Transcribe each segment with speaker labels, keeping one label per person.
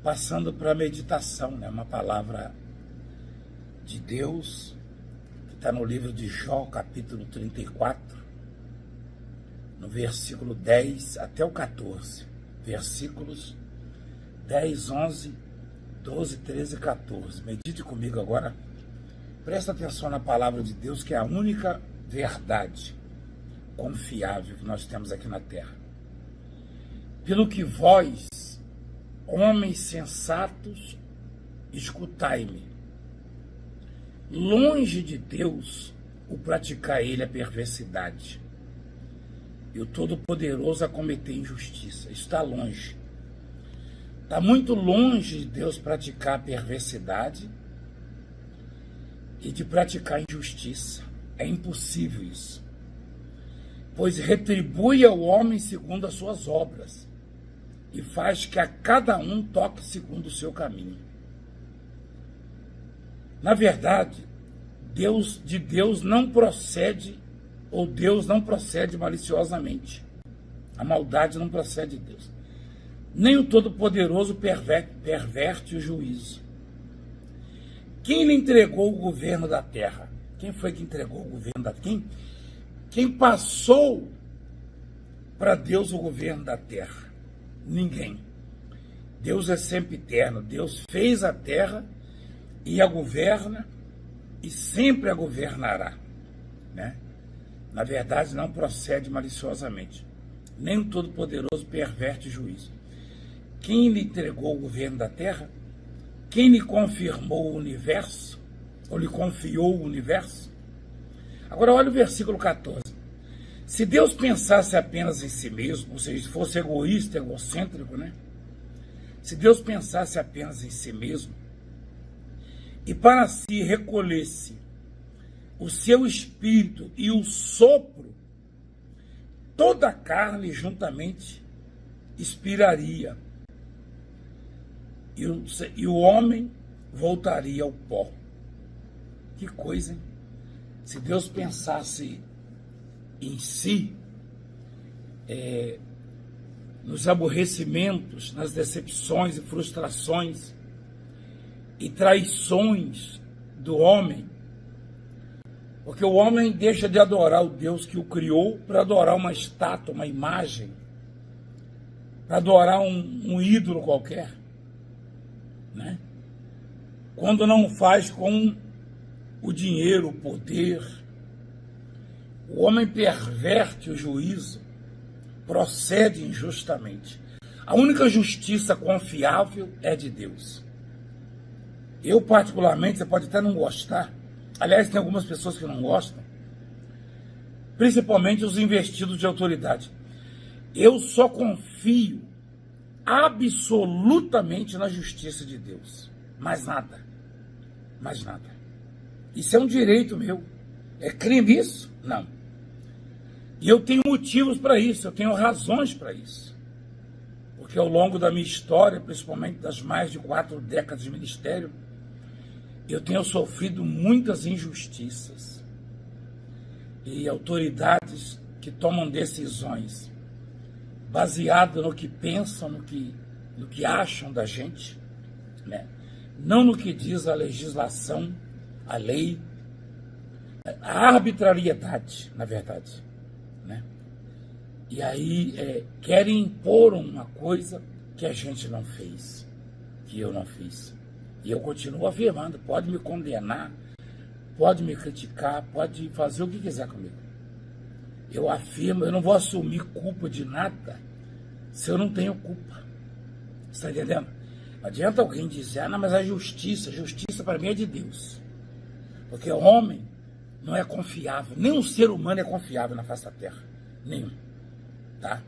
Speaker 1: passando para a meditação, né? Uma palavra de Deus que está no livro de Jó, capítulo 34, no versículo 10 até o 14. Versículos 10, 11, 12, 13 e 14. Medite comigo agora. Presta atenção na palavra de Deus, que é a única verdade confiável que nós temos aqui na terra. Pelo que vós, homens sensatos, escutai-me. Longe de Deus o praticar ele a perversidade, e o Todo-Poderoso a cometer injustiça. Está longe. Está muito longe de Deus praticar a perversidade e de praticar injustiça. É impossível isso. Pois retribui ao homem segundo as suas obras e faz que a cada um toque segundo o seu caminho. Na verdade, de Deus não procede, ou Deus não procede maliciosamente. A maldade não procede de Deus. Nem o Todo-Poderoso perverte o juízo. Quem lhe entregou o governo da terra? Quem foi que entregou o governo da terra? Quem passou para Deus o governo da terra? Ninguém. Deus é sempre eterno. Deus fez a terra e a governa e sempre a governará, né? Na verdade, não procede maliciosamente. Nem o Todo-Poderoso perverte o juízo. Quem lhe entregou o governo da terra? Quem lhe confirmou o universo? Ou lhe confiou o universo? Agora olha o versículo 14. Se Deus pensasse apenas em si mesmo, ou seja, se fosse egoísta, egocêntrico, né? Se Deus pensasse apenas em si mesmo, e para si recolhesse o seu espírito e o sopro, toda a carne juntamente expiraria, e o homem voltaria ao pó. Que coisa, hein? Se Deus pensasse em si, nos aborrecimentos, nas decepções e frustrações e traições do homem, porque o homem deixa de adorar o Deus que o criou para adorar uma estátua, uma imagem, para adorar um ídolo qualquer, né? Quando não faz com o dinheiro, o poder, o homem perverte o juízo, procede injustamente. A única justiça confiável é de Deus. Eu, particularmente, você pode até não gostar, aliás, tem algumas pessoas que não gostam, principalmente os investidos de autoridade. Eu só confio absolutamente na justiça de Deus. Mais nada. Mais nada. Isso é um direito meu. É crime isso? Não. E eu tenho motivos para isso, eu tenho razões para isso. Porque ao longo da minha história, principalmente das mais de 4 décadas de ministério, eu tenho sofrido muitas injustiças. E autoridades que tomam decisões baseadas no que pensam, no que acham da gente, né? Não no que diz a legislação, a lei, a arbitrariedade, na verdade, né? E aí querem impor uma coisa que a gente não fez, que eu não fiz. E eu continuo afirmando, pode me condenar, pode me criticar, pode fazer o que quiser comigo. Eu afirmo, eu não vou assumir culpa de nada se eu não tenho culpa. Você está entendendo? Não adianta alguém dizer, não, mas a justiça para mim é de Deus. Porque o homem não é confiável, nenhum ser humano é confiável na face da terra. Nenhum. Tá?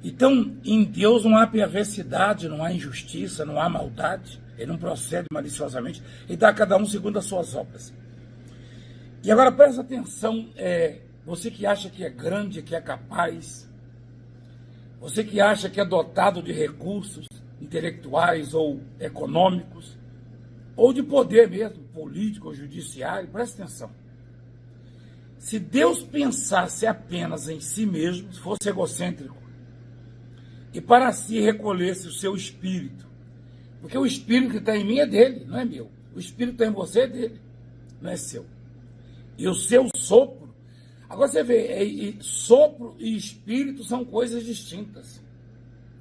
Speaker 1: Então, em Deus não há perversidade, não há injustiça, não há maldade. Ele não procede maliciosamente. Ele dá a cada um segundo as suas obras. E agora presta atenção, você que acha que é grande, que é capaz, você que acha que é dotado de recursos intelectuais ou econômicos, ou de poder mesmo, político ou judiciário, presta atenção. Se Deus pensasse apenas em si mesmo, se fosse egocêntrico, e para si recolhesse o seu espírito Porque o espírito que está em mim é dele, não é meu. O espírito que está em você é dele, não é seu. E o seu sopro, agora você vê, sopro e espírito são coisas distintas.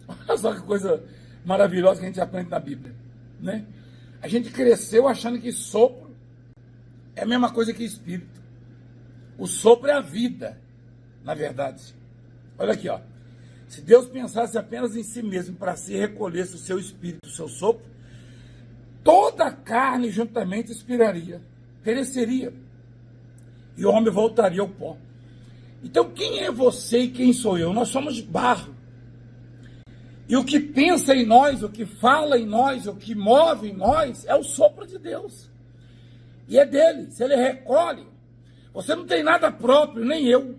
Speaker 1: Olha só que coisa maravilhosa que a gente aprende na Bíblia, né? A gente cresceu achando que sopro é a mesma coisa que espírito. O sopro é a vida, na verdade. Olha aqui, ó. Se Deus pensasse apenas em si mesmo para se recolhesse o seu espírito, o seu sopro, toda a carne juntamente expiraria, pereceria, e o homem voltaria ao pó. Então, quem é você e quem sou eu? Nós somos barro. E o que pensa em nós, o que fala em nós, o que move em nós, é o sopro de Deus. E é dele. Se ele recolhe, você não tem nada próprio, nem eu.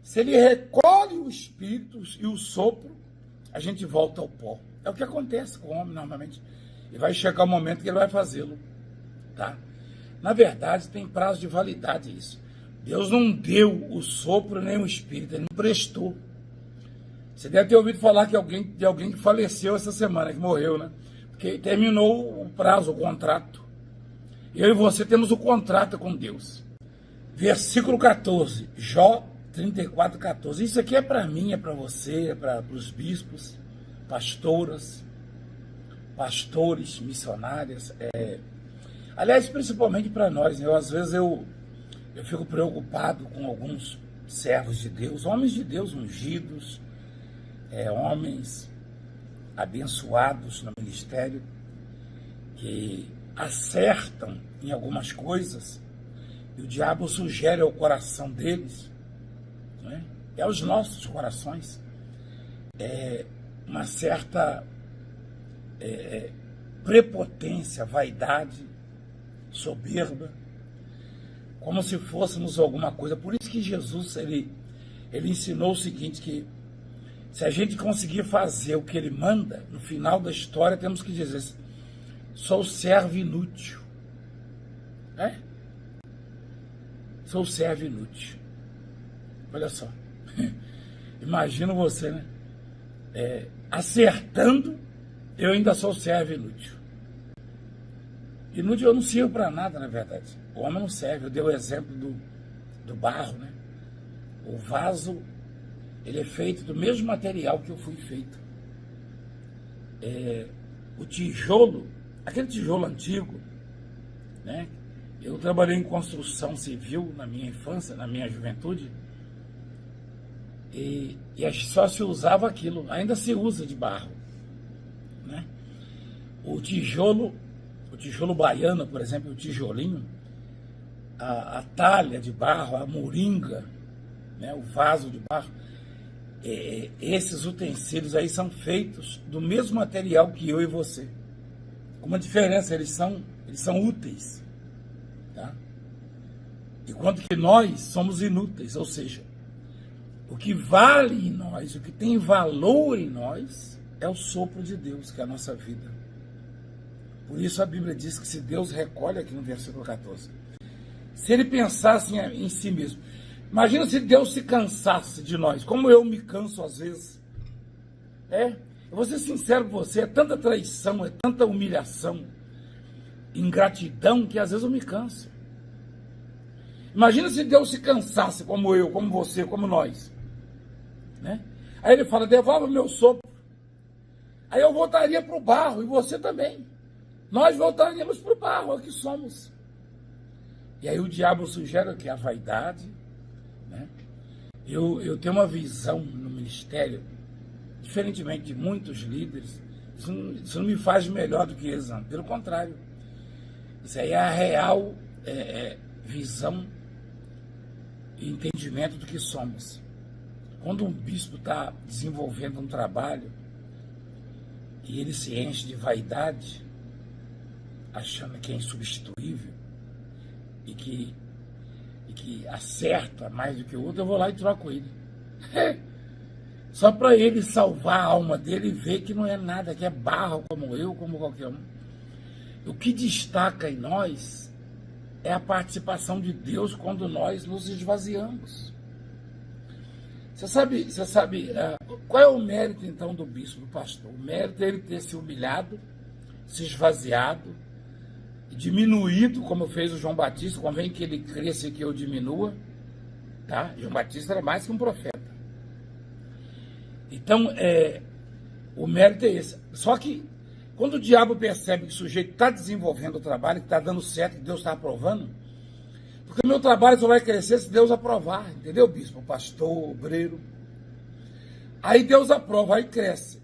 Speaker 1: Se ele recolhe o espírito e o sopro, a gente volta ao pó. É o que acontece com o homem normalmente. E vai chegar o momento que ele vai fazê-lo. Tá? Na verdade, tem prazo de validade isso. Deus não deu o sopro nem o espírito, ele emprestou. Você deve ter ouvido falar de alguém que faleceu essa semana, que morreu, né? Porque terminou o prazo, o contrato. Eu e você temos o contrato com Deus. Versículo 14, Jó 34, 14. Isso aqui é para mim, é para você, é para os bispos, pastoras, pastores, missionárias. Aliás, principalmente para nós, né? Às vezes eu fico preocupado com alguns servos de Deus, homens de Deus ungidos, homens abençoados no ministério, que acertam em algumas coisas e o diabo sugere ao coração deles, né? E aos nossos corações, uma certa prepotência, vaidade, soberba, como se fôssemos alguma coisa. Por isso que Jesus, ele ensinou o seguinte, que se a gente conseguir fazer o que ele manda, no final da história temos que dizer: sou servo inútil. Sou servo inútil. Olha só. Imagina você, né? Acertando, eu ainda sou servo inútil. Inútil eu não sirvo para nada, na verdade. O homem não serve. Eu dei o exemplo do barro, né? O vaso, ele é feito do mesmo material que eu fui feito. O tijolo, aquele tijolo antigo, né? Eu trabalhei em construção civil na minha infância, na minha juventude, e só se usava aquilo. Ainda se usa de barro, né? O tijolo baiano, por exemplo, o tijolinho, a talha de barro, a moringa, né, o vaso de barro, esses utensílios aí são feitos do mesmo material que eu e você. Com uma diferença, eles são úteis. Tá? Enquanto que nós somos inúteis, ou seja, o que vale em nós, o que tem valor em nós, é o sopro de Deus, que é a nossa vida. Por isso a Bíblia diz que se Deus recolhe, aqui no versículo 14, se ele pensasse em si mesmo, imagina se Deus se cansasse de nós, como eu me canso às vezes. Eu vou ser sincero com você, é tanta traição, é tanta humilhação, ingratidão, que às vezes eu me canso. Imagina se Deus se cansasse como eu, como você, como nós, né? Aí ele fala: devolve o meu sopro. Aí eu voltaria para o barro, e você também. Nós voltaríamos para o barro, é o que somos. E aí o diabo sugere o que? A vaidade, né? Eu tenho uma visão no ministério, diferentemente de muitos líderes. Isso não me faz melhor do que eles, não. Pelo contrário. Isso aí é a real visão e entendimento do que somos. Quando um bispo está desenvolvendo um trabalho e ele se enche de vaidade, achando que é insubstituível e que acerta mais do que o outro, eu vou lá e troco ele. Só para ele salvar a alma dele e ver que não é nada, que é barro como eu, como qualquer um. O que destaca em nós é a participação de Deus quando nós nos esvaziamos. Você sabe qual é o mérito então do bispo, do pastor? O mérito é ele ter se humilhado se esvaziado, diminuído, como fez o João Batista. Convém que ele cresça e que eu diminua, tá? João Batista era mais que um profeta. Então, o mérito é esse. Só que, quando o diabo percebe que o sujeito está desenvolvendo o trabalho, que está dando certo, que Deus está aprovando, porque o meu trabalho só vai crescer se Deus aprovar, entendeu, bispo? Pastor, obreiro. Aí Deus aprova, aí cresce.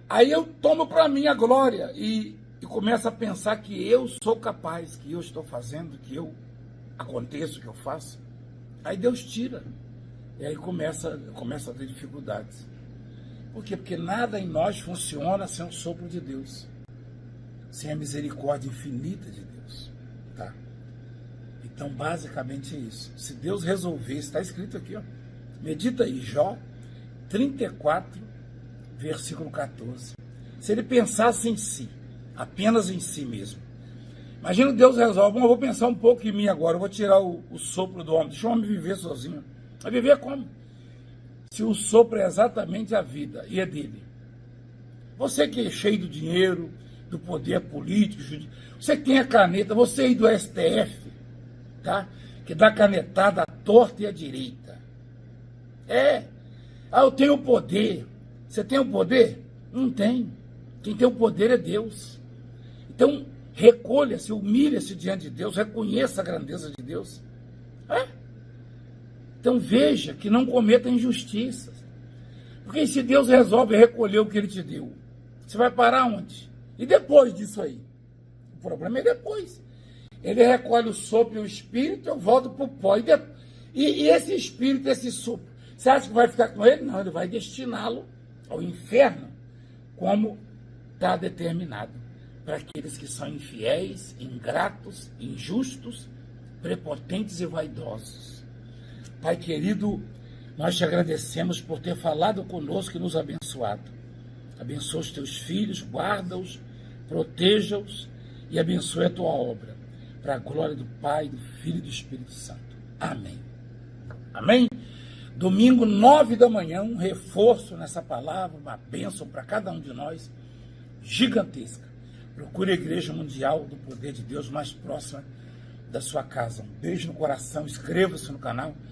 Speaker 1: Aí eu tomo para mim a glória e começo a pensar que eu sou capaz, que eu estou fazendo, que eu aconteço, que eu faço. Aí Deus tira. E aí começa a ter dificuldades. Por quê? Porque nada em nós funciona sem o sopro de Deus. Sem a misericórdia infinita de Deus. Tá? Então, basicamente é isso. Se Deus resolver, está escrito aqui, ó. Medita aí, Jó 34, versículo 14. Se ele pensasse em si, apenas em si mesmo. Imagina Deus resolve, bom, eu vou pensar um pouco em mim agora, eu vou tirar o sopro do homem, deixa o homem viver sozinho. Vai viver como? Se o sopro é exatamente a vida, e é dele. Você que é cheio do dinheiro, do poder político, você que tem a caneta, você aí do STF, tá? Que dá canetada à torta e à direita. Eu tenho o poder. Você tem o poder? Não tem. Quem tem o poder é Deus. Então, recolha-se, humilha-se diante de Deus, reconheça a grandeza de Deus. Então, veja que não cometa injustiças. Porque se Deus resolve recolher o que Ele te deu, você vai parar onde? E depois disso aí? O problema é depois. Ele recolhe o sopro e o espírito, eu volto para o pó. E esse espírito, esse sopro, você acha que vai ficar com ele? Não, ele vai destiná-lo ao inferno, como está determinado para aqueles que são infiéis, ingratos, injustos, prepotentes e vaidosos. Pai querido, nós te agradecemos por ter falado conosco e nos abençoado. Abençoa os teus filhos, guarda-os, proteja-os e abençoe a tua obra, para a glória do Pai, do Filho e do Espírito Santo. Amém. Amém? Domingo, 9 da manhã, um reforço nessa palavra, uma bênção para cada um de nós, gigantesca. Procure a Igreja Mundial do Poder de Deus mais próxima da sua casa. Um beijo no coração, inscreva-se no canal.